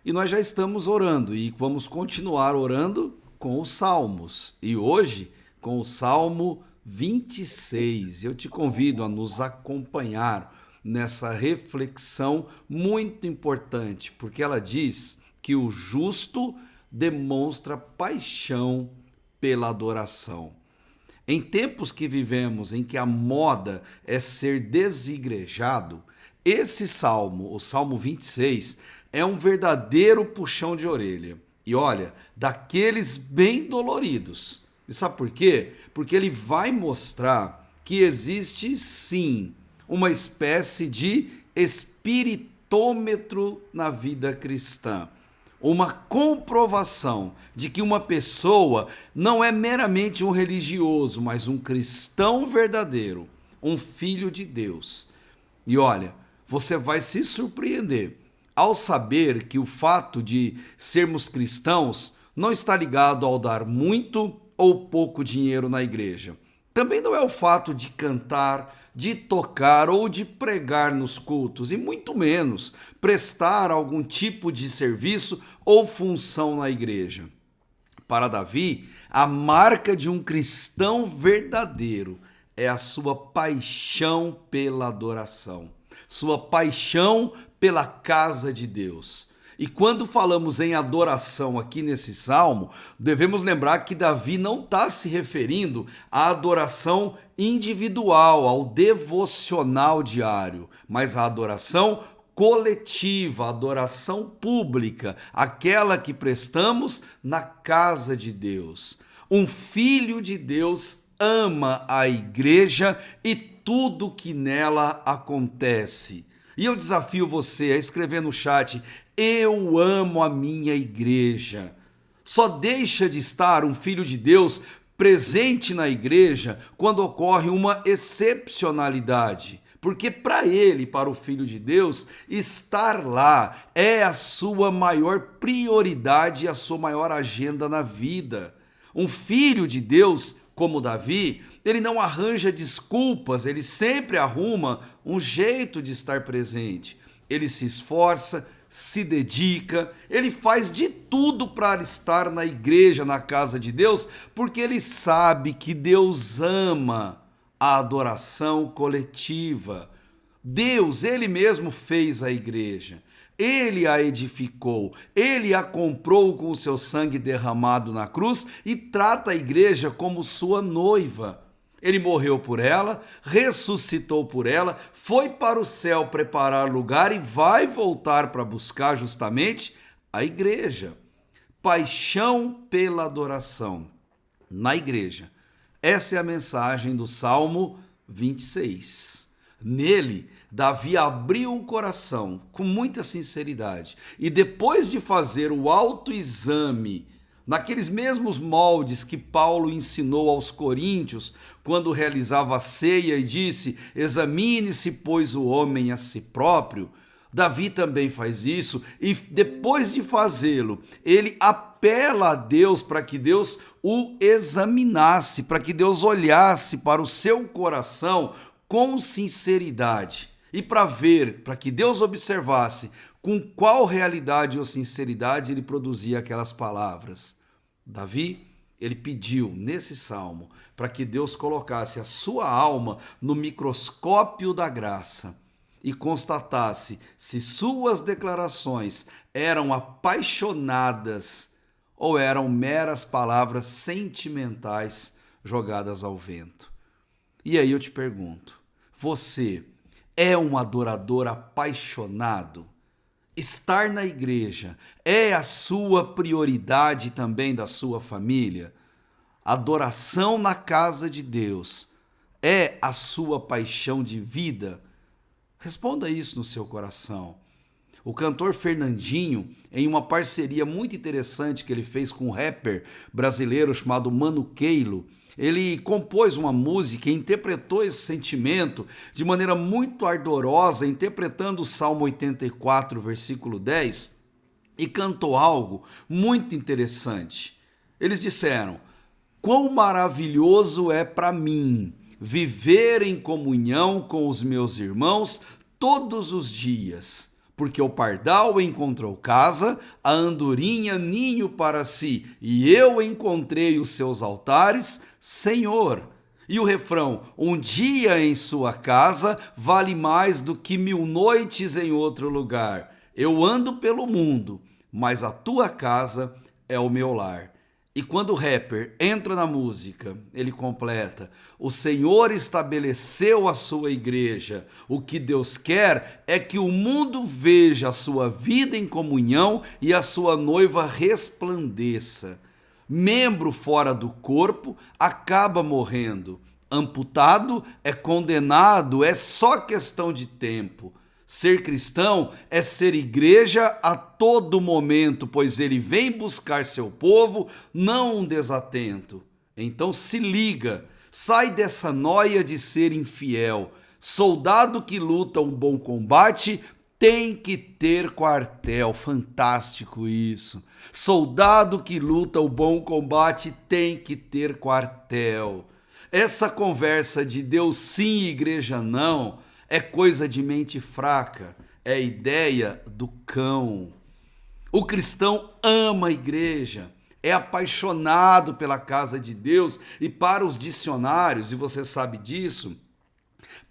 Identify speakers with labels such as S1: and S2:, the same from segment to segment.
S1: E nós já estamos orando e vamos continuar orando com os Salmos. E hoje, com o Salmo 26. Eu te convido a nos acompanhar nessa reflexão muito importante, porque ela diz que o justo demonstra paixão pela adoração. Em tempos que vivemos, em que a moda é ser desigrejado, esse salmo, o Salmo 26, é um verdadeiro puxão de orelha. E olha, daqueles bem doloridos. E sabe por quê? Porque ele vai mostrar que existe sim uma espécie de espiritômetro na vida cristã. Uma comprovação de que uma pessoa não é meramente um religioso, mas um cristão verdadeiro, um filho de Deus. E olha, você vai se surpreender ao saber que o fato de sermos cristãos não está ligado ao dar muito ou pouco dinheiro na igreja. Também não é o fato de cantar, de tocar ou de pregar nos cultos, e muito menos prestar algum tipo de serviço ou função na igreja. Para Davi, a marca de um cristão verdadeiro é a sua paixão pela adoração, sua paixão pela casa de Deus. E quando falamos em adoração aqui nesse salmo, devemos lembrar que Davi não está se referindo à adoração individual, ao devocional diário, mas à adoração coletiva, a adoração pública, aquela que prestamos na casa de Deus. Um filho de Deus ama a igreja e tudo que nela acontece. E eu desafio você a escrever no chat: eu amo a minha igreja. Só deixa de estar um filho de Deus presente na igreja quando ocorre uma excepcionalidade. Porque para ele, para o filho de Deus, estar lá é a sua maior prioridade, a sua maior agenda na vida. Um filho de Deus, como Davi, ele não arranja desculpas, ele sempre arruma um jeito de estar presente. Ele se esforça, se dedica, ele faz de tudo para estar na igreja, na casa de Deus, porque ele sabe que Deus ama a adoração coletiva. Deus, ele mesmo fez a igreja. Ele a edificou, ele a comprou com o seu sangue derramado na cruz e trata a igreja como sua noiva. Ele morreu por ela, ressuscitou por ela, foi para o céu preparar lugar e vai voltar para buscar justamente a igreja. Paixão pela adoração na igreja. Essa é a mensagem do Salmo 26. Nele, Davi abriu o coração com muita sinceridade e depois de fazer o autoexame, naqueles mesmos moldes que Paulo ensinou aos coríntios, quando realizava a ceia e disse: examine-se, pois, o homem a si próprio, Davi também faz isso e depois de fazê-lo, ele apela a Deus para que Deus o examinasse, para que Deus olhasse para o seu coração com sinceridade e para ver, para que Deus observasse com qual realidade ou sinceridade ele produzia aquelas palavras. Davi, ele pediu nesse salmo para que Deus colocasse a sua alma no microscópio da graça e constatasse se suas declarações eram apaixonadas ou eram meras palavras sentimentais jogadas ao vento. E aí eu te pergunto, você é um adorador apaixonado? Estar na igreja é a sua prioridade também da sua família? Adoração na casa de Deus é a sua paixão de vida? Responda isso no seu coração. O cantor Fernandinho, em uma parceria muito interessante que ele fez com um rapper brasileiro chamado Mano Keilo, ele compôs uma música e interpretou esse sentimento de maneira muito ardorosa, interpretando o Salmo 84, versículo 10, e cantou algo muito interessante. Eles disseram: quão maravilhoso é para mim viver em comunhão com os meus irmãos todos os dias, porque o pardal encontrou casa, a andorinha ninho para si, e eu encontrei os seus altares, Senhor. E o refrão, um dia em sua casa vale mais do que 1000 noites em outro lugar. Eu ando pelo mundo, mas a tua casa é o meu lar. E quando o rapper entra na música, ele completa: o Senhor estabeleceu a sua igreja. O que Deus quer é que o mundo veja a sua vida em comunhão e a sua noiva resplandeça. Membro fora do corpo acaba morrendo. Amputado é condenado, é só questão de tempo. Ser cristão é ser igreja a todo momento, pois ele vem buscar seu povo, não um desatento. Então se liga, sai dessa noia de ser infiel. Soldado que luta um bom combate tem que ter quartel. Fantástico isso. Soldado que luta o bom combate tem que ter quartel. Essa conversa de Deus sim e igreja não é coisa de mente fraca, é ideia do cão. O cristão ama a igreja, é apaixonado pela casa de Deus, e para os dicionários, e você sabe disso,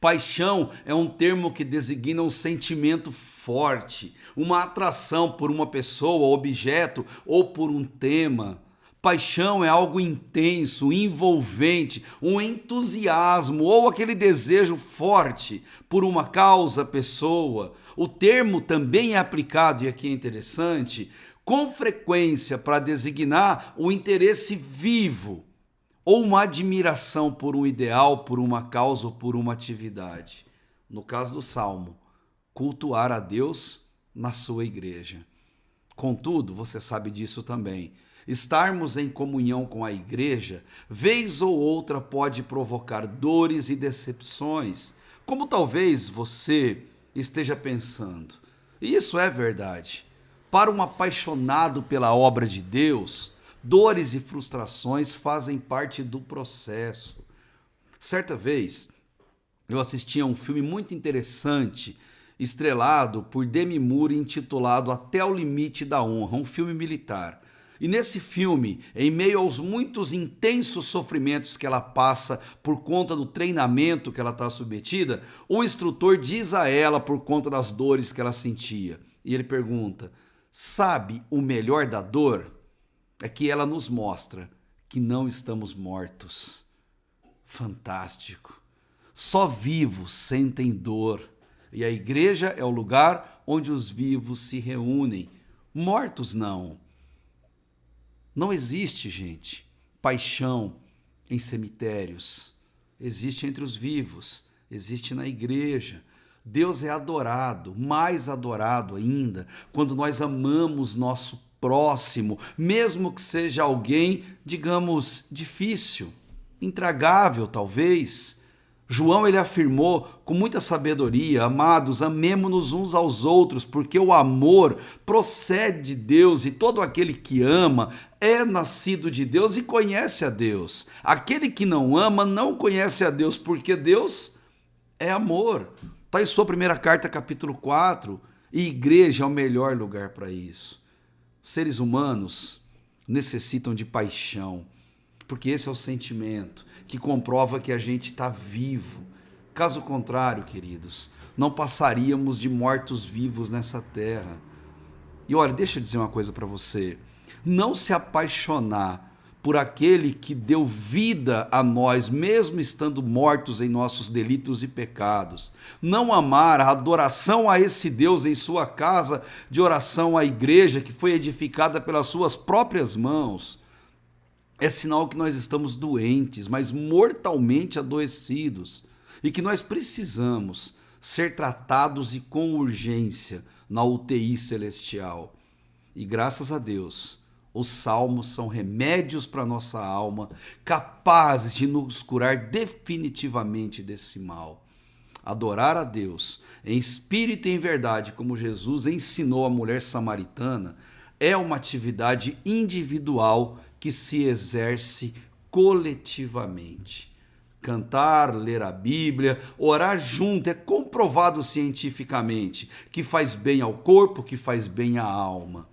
S1: paixão é um termo que designa um sentimento forte, uma atração por uma pessoa, objeto ou por um tema. Paixão é algo intenso, envolvente, um entusiasmo ou aquele desejo forte por uma causa, pessoa. O termo também é aplicado, e aqui é interessante, com frequência para designar o interesse vivo ou uma admiração por um ideal, por uma causa ou por uma atividade. No caso do Salmo, cultuar a Deus na sua igreja. Contudo, você sabe disso também, estarmos em comunhão com a igreja, vez ou outra pode provocar dores e decepções, como talvez você esteja pensando. E isso é verdade. Para um apaixonado pela obra de Deus, dores e frustrações fazem parte do processo. Certa vez, eu assisti a um filme muito interessante, estrelado por Demi Moore, intitulado Até o Limite da Honra, um filme militar. E nesse filme, em meio aos muitos intensos sofrimentos que ela passa por conta do treinamento que ela está submetida, o instrutor diz a ela por conta das dores que ela sentia. E ele pergunta: sabe o melhor da dor? É que ela nos mostra que não estamos mortos. Fantástico. Só vivos sentem dor. E a igreja é o lugar onde os vivos se reúnem. Mortos não. Não existe, gente, paixão em cemitérios. Existe entre os vivos, existe na igreja. Deus é adorado, mais adorado ainda, quando nós amamos nosso próximo, mesmo que seja alguém, digamos, difícil, intragável talvez. João, ele afirmou com muita sabedoria: amados, amemo-nos uns aos outros, porque o amor procede de Deus, e todo aquele que ama é nascido de Deus e conhece a Deus. Aquele que não ama não conhece a Deus, porque Deus é amor. Está em sua primeira carta, capítulo 4, e igreja é o melhor lugar para isso. Seres humanos necessitam de paixão, porque esse é o sentimento que comprova que a gente está vivo. Caso contrário, queridos, não passaríamos de mortos-vivos nessa terra. E olha, deixa eu dizer uma coisa para você. Não se apaixonar por aquele que deu vida a nós, mesmo estando mortos em nossos delitos e pecados. Não amar a adoração a esse Deus em sua casa de oração, à igreja que foi edificada pelas suas próprias mãos, é sinal que nós estamos doentes, mas mortalmente adoecidos, e que nós precisamos ser tratados e com urgência na UTI celestial. E graças a Deus, os salmos são remédios para a nossa alma, capazes de nos curar definitivamente desse mal. Adorar a Deus em espírito e em verdade, como Jesus ensinou a mulher samaritana, é uma atividade individual que se exerce coletivamente. Cantar, ler a Bíblia, orar junto, é comprovado cientificamente que faz bem ao corpo, que faz bem à alma,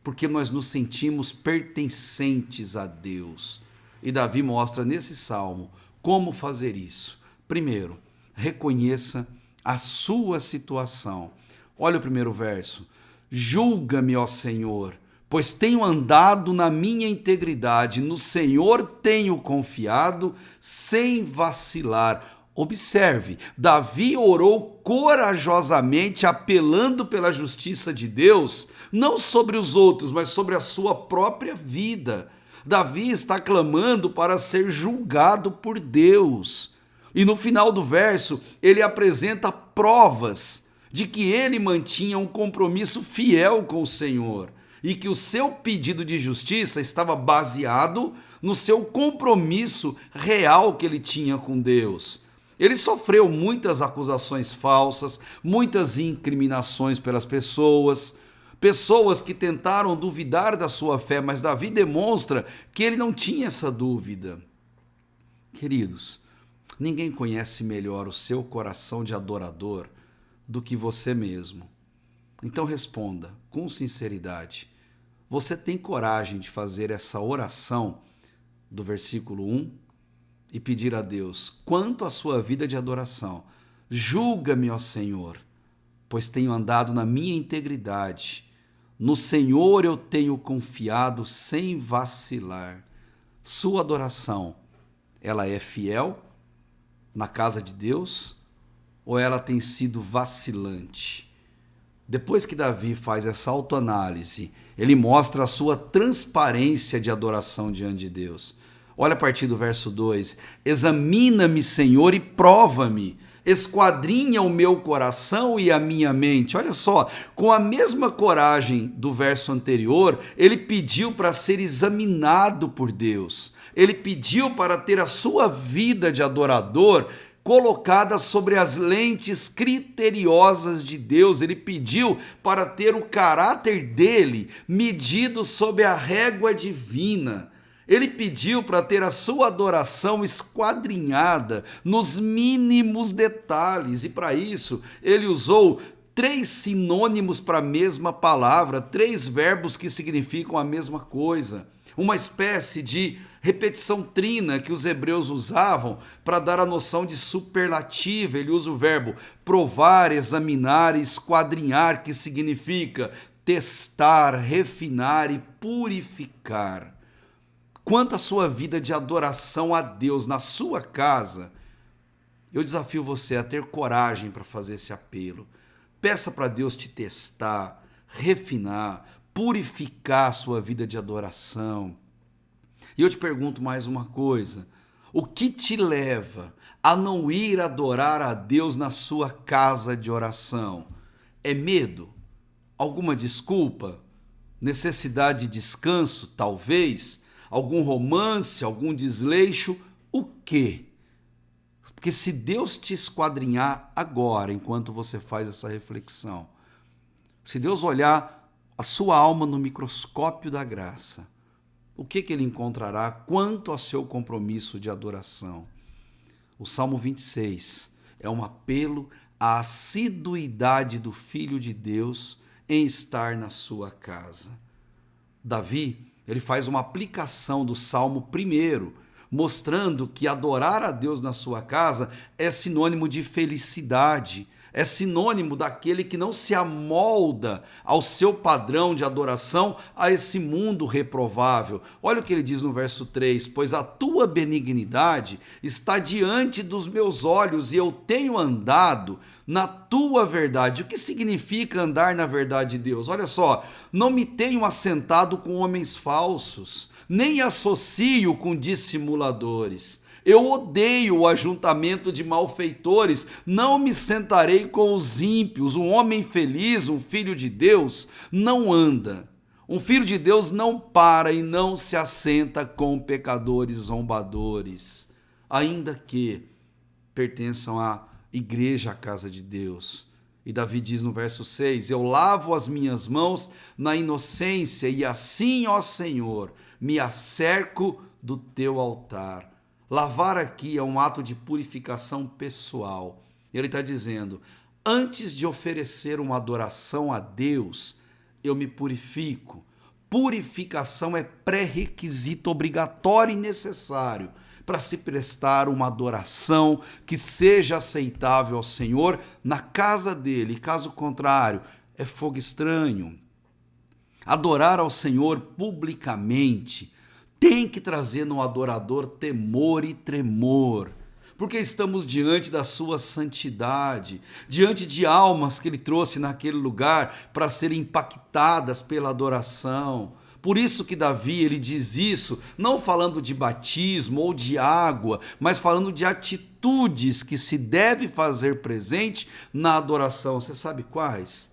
S1: porque nós nos sentimos pertencentes a Deus. E Davi mostra nesse salmo como fazer isso. Primeiro, reconheça a sua situação. Olha o primeiro verso. Julga-me, ó Senhor, pois tenho andado na minha integridade, no Senhor tenho confiado, sem vacilar. Observe, Davi orou corajosamente, apelando pela justiça de Deus, não sobre os outros, mas sobre a sua própria vida. Davi está clamando para ser julgado por Deus. E no final do verso, ele apresenta provas de que ele mantinha um compromisso fiel com o Senhor e que o seu pedido de justiça estava baseado no seu compromisso real que ele tinha com Deus. Ele sofreu muitas acusações falsas, muitas incriminações pelas pessoas que tentaram duvidar da sua fé, mas Davi demonstra que ele não tinha essa dúvida. Queridos, ninguém conhece melhor o seu coração de adorador do que você mesmo. Então responda com sinceridade. Você tem coragem de fazer essa oração do versículo 1 e pedir a Deus quanto à sua vida de adoração? Julga-me, ó Senhor, pois tenho andado na minha integridade. No Senhor eu tenho confiado sem vacilar. Sua adoração, ela é fiel na casa de Deus ou ela tem sido vacilante? Depois que Davi faz essa autoanálise, ele mostra a sua transparência de adoração diante de Deus. Olha a partir do verso 2. Examina-me, Senhor, e prova-me. Esquadrinha o meu coração e a minha mente. Olha só, com a mesma coragem do verso anterior, ele pediu para ser examinado por Deus. Ele pediu para ter a sua vida de adorador colocada sobre as lentes criteriosas de Deus. Ele pediu para ter o caráter dele medido sob a régua divina. Ele pediu para ter a sua adoração esquadrinhada nos mínimos detalhes, e para isso ele usou 3 sinônimos para a mesma palavra, 3 verbos que significam a mesma coisa. Uma espécie de repetição trina que os hebreus usavam para dar a noção de superlativa. Ele usa o verbo provar, examinar e esquadrinhar, que significa testar, refinar e purificar. Quanto à sua vida de adoração a Deus na sua casa, eu desafio você a ter coragem para fazer esse apelo. Peça para Deus te testar, refinar, purificar a sua vida de adoração. E eu te pergunto mais uma coisa: o que te leva a não ir adorar a Deus na sua casa de oração? É medo? Alguma desculpa? Necessidade de descanso, talvez? Algum romance, algum desleixo? O quê? Porque se Deus te esquadrinhar agora, enquanto você faz essa reflexão, se Deus olhar a sua alma no microscópio da graça, o que ele encontrará quanto ao seu compromisso de adoração? O Salmo 26 é um apelo à assiduidade do Filho de Deus em estar na sua casa. Davi, ele faz uma aplicação do Salmo 1, mostrando que adorar a Deus na sua casa é sinônimo de felicidade, é sinônimo daquele que não se amolda ao seu padrão de adoração, a esse mundo reprovável. Olha o que ele diz no verso 3: pois a tua benignidade está diante dos meus olhos e eu tenho andado na tua verdade. O que significa andar na verdade de Deus? Olha só, não me tenho assentado com homens falsos, nem associo com dissimuladores. Eu odeio o ajuntamento de malfeitores, não me sentarei com os ímpios. Um homem feliz, um filho de Deus, não anda. Um filho de Deus não para e não se assenta com pecadores zombadores, ainda que pertençam à igreja, à casa de Deus. E Davi diz no verso 6, eu lavo as minhas mãos na inocência e assim, ó Senhor, me acerco do teu altar. Lavar aqui é um ato de purificação pessoal. Ele está dizendo, antes de oferecer uma adoração a Deus, eu me purifico. Purificação é pré-requisito obrigatório e necessário para se prestar uma adoração que seja aceitável ao Senhor na casa dele. Caso contrário, é fogo estranho. Adorar ao Senhor publicamente tem que trazer no adorador temor e tremor, porque estamos diante da sua santidade, diante de almas que ele trouxe naquele lugar para serem impactadas pela adoração. Por isso que Davi, ele diz isso, não falando de batismo ou de água, mas falando de atitudes que se deve fazer presente na adoração. Você sabe quais?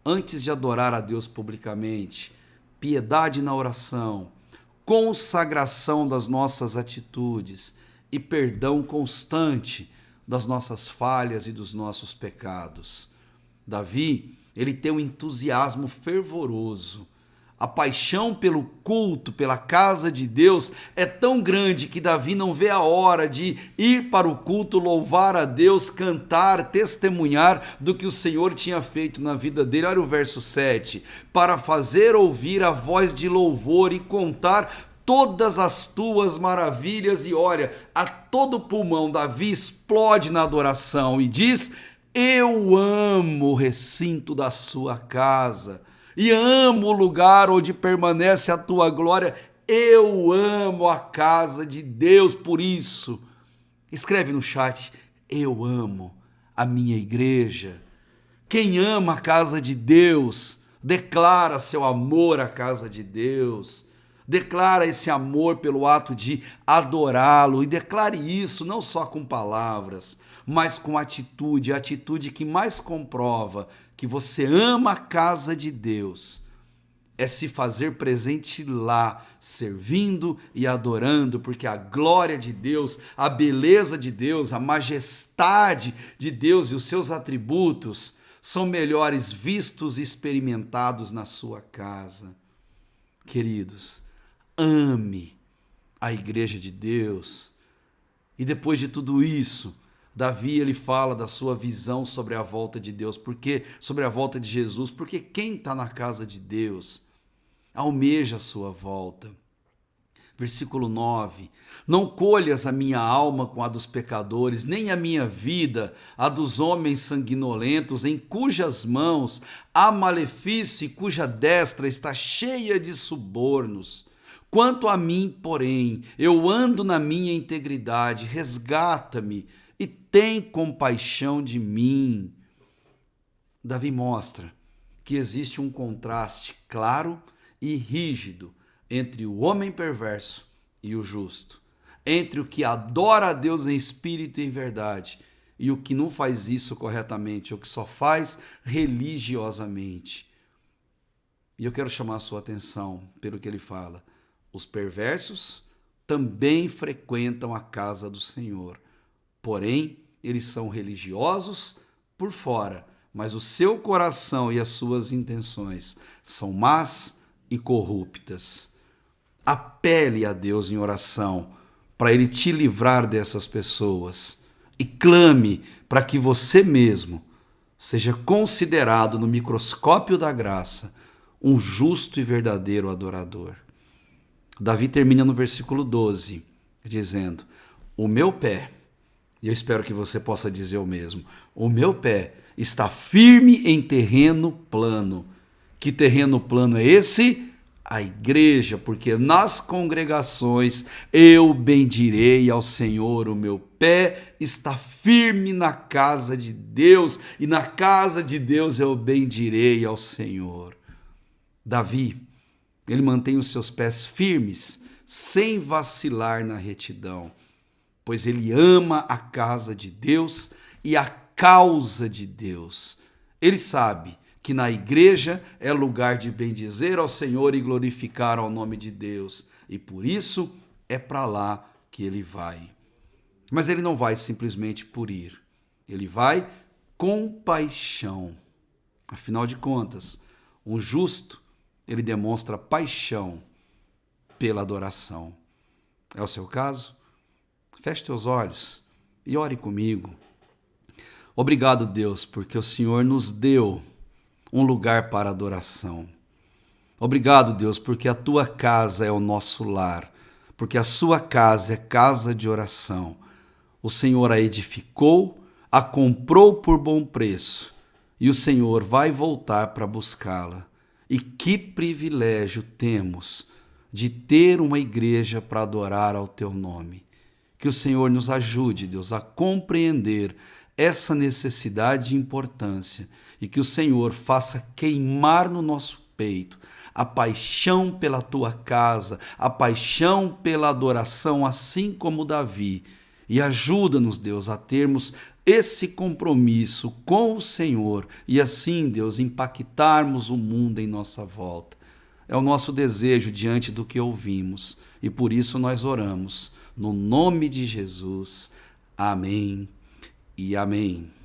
S1: Antes de adorar a Deus publicamente, piedade na oração, consagração das nossas atitudes e perdão constante das nossas falhas e dos nossos pecados. Davi, ele tem um entusiasmo fervoroso. A paixão pelo culto, pela casa de Deus é tão grande que Davi não vê a hora de ir para o culto, louvar a Deus, cantar, testemunhar do que o Senhor tinha feito na vida dele. Olha o verso 7. Para fazer ouvir a voz de louvor e contar todas as tuas maravilhas. E olha, a todo pulmão Davi explode na adoração e diz: eu amo o recinto da sua casa e amo o lugar onde permanece a tua glória. Eu amo a casa de Deus. Por isso, escreve no chat: eu amo a minha igreja. Quem ama a casa de Deus, declara seu amor à casa de Deus. Declara esse amor pelo ato de adorá-lo, e declare isso não só com palavras, mas com atitude, a atitude que mais comprova que você ama a casa de Deus é se fazer presente lá, servindo e adorando, porque a glória de Deus, a beleza de Deus, a majestade de Deus e os seus atributos são melhores vistos e experimentados na sua casa. Queridos, ame a igreja de Deus. E depois de tudo isso, Davi, ele fala da sua visão sobre a volta de Deus, porque sobre a volta de Jesus, porque quem está na casa de Deus almeja a sua volta. Versículo 9: não colhas a minha alma com a dos pecadores, nem a minha vida a dos homens sanguinolentos, em cujas mãos há malefício e cuja destra está cheia de subornos. Quanto a mim, porém, eu ando na minha integridade, resgata-me e tem compaixão de mim. Davi mostra que existe um contraste claro e rígido entre o homem perverso e o justo, entre o que adora a Deus em espírito e em verdade e o que não faz isso corretamente, o que só faz religiosamente. E eu quero chamar a sua atenção pelo que ele fala. Os perversos também frequentam a casa do Senhor, porém, eles são religiosos por fora, mas o seu coração e as suas intenções são más e corruptas. Apele a Deus em oração para Ele te livrar dessas pessoas e clame para que você mesmo seja considerado no microscópio da graça um justo e verdadeiro adorador. Davi termina no versículo 12, dizendo: o meu pé, e eu espero que você possa dizer o mesmo, o meu pé está firme em terreno plano. Que terreno plano é esse? A igreja, porque nas congregações eu bendirei ao Senhor, o meu pé está firme na casa de Deus, e na casa de Deus eu bendirei ao Senhor. Davi, ele mantém os seus pés firmes, sem vacilar na retidão, pois ele ama a casa de Deus e a causa de Deus. Ele sabe que na igreja é lugar de bendizer ao Senhor e glorificar ao nome de Deus, e por isso é para lá que ele vai. Mas ele não vai simplesmente por ir, ele vai com paixão. Afinal de contas, um justo, ele demonstra paixão pela adoração. É o seu caso? Feche teus olhos e ore comigo. Obrigado, Deus, porque o Senhor nos deu um lugar para adoração. Obrigado, Deus, porque a tua casa é o nosso lar, porque a sua casa é casa de oração. O Senhor a edificou, a comprou por bom preço, e o Senhor vai voltar para buscá-la. E que privilégio temos de ter uma igreja para adorar ao teu nome. Que o Senhor nos ajude, Deus, a compreender essa necessidade e importância, e que o Senhor faça queimar no nosso peito a paixão pela tua casa, a paixão pela adoração, assim como Davi. E ajuda-nos, Deus, a termos esse compromisso com o Senhor e assim, Deus, impactarmos o mundo em nossa volta. É o nosso desejo diante do que ouvimos e por isso nós oramos. No nome de Jesus. Amém e amém.